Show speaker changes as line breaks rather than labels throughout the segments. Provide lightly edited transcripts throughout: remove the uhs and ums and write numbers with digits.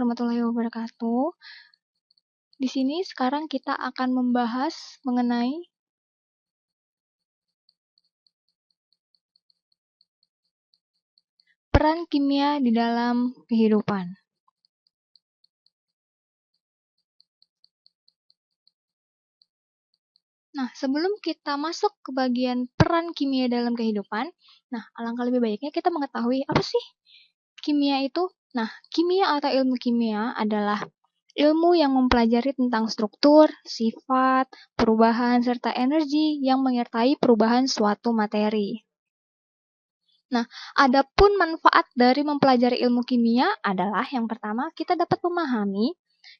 warahmatullahi wabarakatuh. Di sini sekarang kita akan membahas mengenai peran kimia di dalam kehidupan. Nah, sebelum kita masuk ke bagian peran kimia dalam kehidupan, alangkah lebih baiknya kita mengetahui apa sih kimia itu. Nah, kimia atau ilmu kimia adalah ilmu yang mempelajari tentang struktur, sifat, perubahan, serta energi yang menyertai perubahan suatu materi. Nah, adapun manfaat dari mempelajari ilmu kimia adalah yang pertama, kita dapat memahami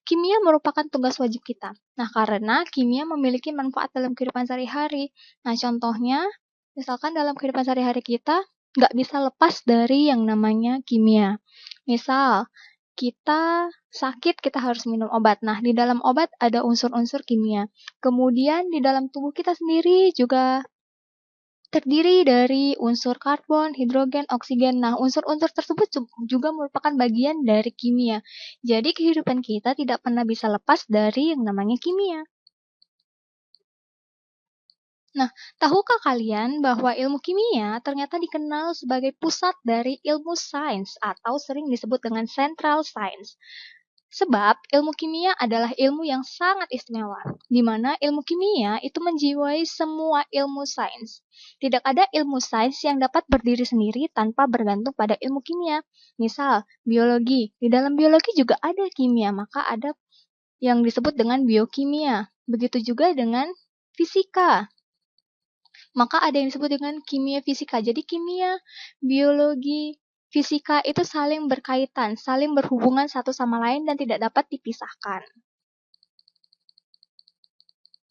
kimia merupakan tugas wajib kita. Nah, karena kimia memiliki manfaat dalam kehidupan sehari-hari. Nah, contohnya, misalkan dalam kehidupan sehari-hari kita nggak bisa lepas dari yang namanya kimia. Misal, kita sakit, kita harus minum obat. Nah, di dalam obat ada unsur-unsur kimia. Kemudian di dalam tubuh kita sendiri juga terdiri dari unsur karbon, hidrogen, oksigen. Nah, unsur-unsur tersebut juga merupakan bagian dari kimia. Jadi, kehidupan kita tidak pernah bisa lepas dari yang namanya kimia. Nah, tahukah kalian bahwa ilmu kimia ternyata dikenal sebagai pusat dari ilmu sains atau sering disebut dengan central science? Sebab ilmu kimia adalah ilmu yang sangat istimewa, di mana ilmu kimia itu menjiwai semua ilmu sains. Tidak ada ilmu sains yang dapat berdiri sendiri tanpa bergantung pada ilmu kimia. Misal, biologi. Di dalam biologi juga ada kimia, maka ada yang disebut dengan biokimia. Begitu juga dengan fisika. Maka ada yang disebut dengan kimia fisika. Jadi kimia, biologi, fisika itu saling berkaitan, saling berhubungan satu sama lain dan tidak dapat dipisahkan.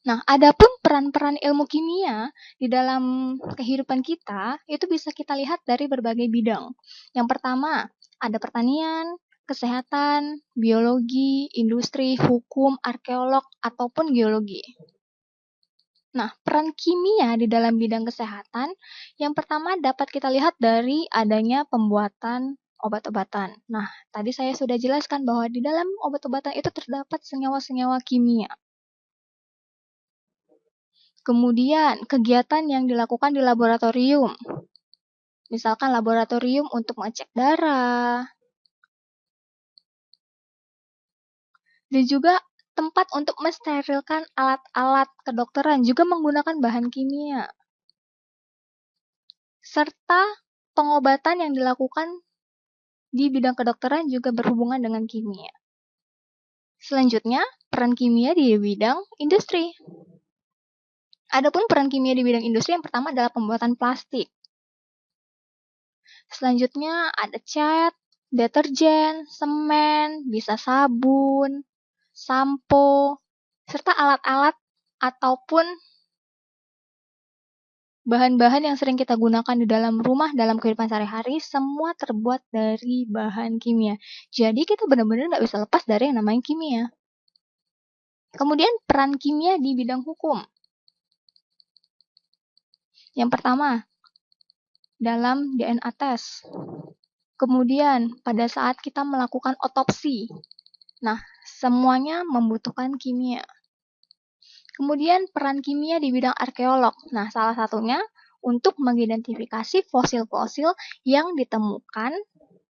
Nah, adapun peran-peran ilmu kimia di dalam kehidupan kita itu bisa kita lihat dari berbagai bidang. Yang pertama, ada pertanian, kesehatan, biologi, industri, hukum, arkeolog, ataupun geologi. Nah, peran kimia di dalam bidang kesehatan yang pertama dapat kita lihat dari adanya pembuatan obat-obatan. Nah, tadi saya sudah jelaskan bahwa di dalam obat-obatan itu terdapat senyawa-senyawa kimia. Kemudian, kegiatan yang dilakukan di laboratorium. Misalkan laboratorium untuk mengecek darah. Dan juga tempat untuk mensterilkan alat-alat kedokteran juga menggunakan bahan kimia. Serta pengobatan yang dilakukan di bidang kedokteran juga berhubungan dengan kimia. Selanjutnya, peran kimia di bidang industri. Adapun peran kimia di bidang industri yang pertama adalah pembuatan plastik. Selanjutnya ada cat, deterjen, semen, bisa sabun, sampo, serta alat-alat ataupun bahan-bahan yang sering kita gunakan di dalam rumah, dalam kehidupan sehari-hari, semua terbuat dari bahan kimia. Jadi kita benar-benar nggak bisa lepas dari yang namanya kimia. Kemudian peran kimia di bidang hukum. Yang pertama, dalam DNA test. Kemudian pada saat kita melakukan otopsi. Nah, semuanya membutuhkan kimia. Kemudian peran kimia di bidang arkeolog. Nah, salah satunya untuk mengidentifikasi fosil-fosil yang ditemukan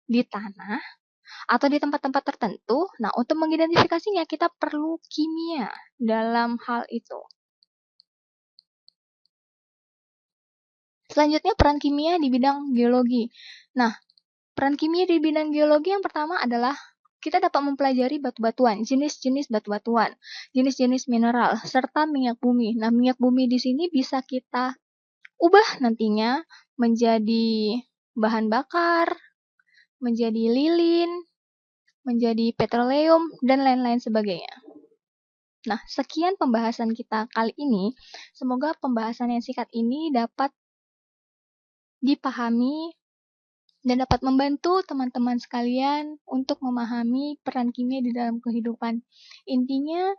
di tanah atau di tempat-tempat tertentu. Nah, untuk mengidentifikasinya kita perlu kimia dalam hal itu. Selanjutnya peran kimia di bidang geologi. Nah, peran kimia di bidang geologi yang pertama adalah kita dapat mempelajari batu-batuan, jenis-jenis batu-batuan, jenis-jenis mineral, serta minyak bumi. Nah, minyak bumi di sini bisa kita ubah nantinya menjadi bahan bakar, menjadi lilin, menjadi petroleum, dan lain-lain sebagainya. Nah, sekian pembahasan kita kali ini. Semoga pembahasan yang singkat ini dapat dipahami dan dapat membantu teman-teman sekalian untuk memahami peran kimia di dalam kehidupan. Intinya,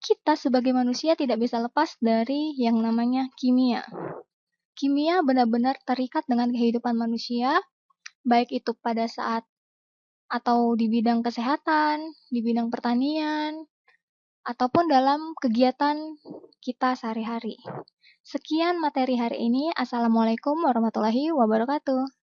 kita sebagai manusia tidak bisa lepas dari yang namanya kimia. Kimia benar-benar terikat dengan kehidupan manusia, baik itu pada saat atau di bidang kesehatan, di bidang pertanian, ataupun dalam kegiatan kita sehari-hari. Sekian materi hari ini. Assalamualaikum warahmatullahi wabarakatuh.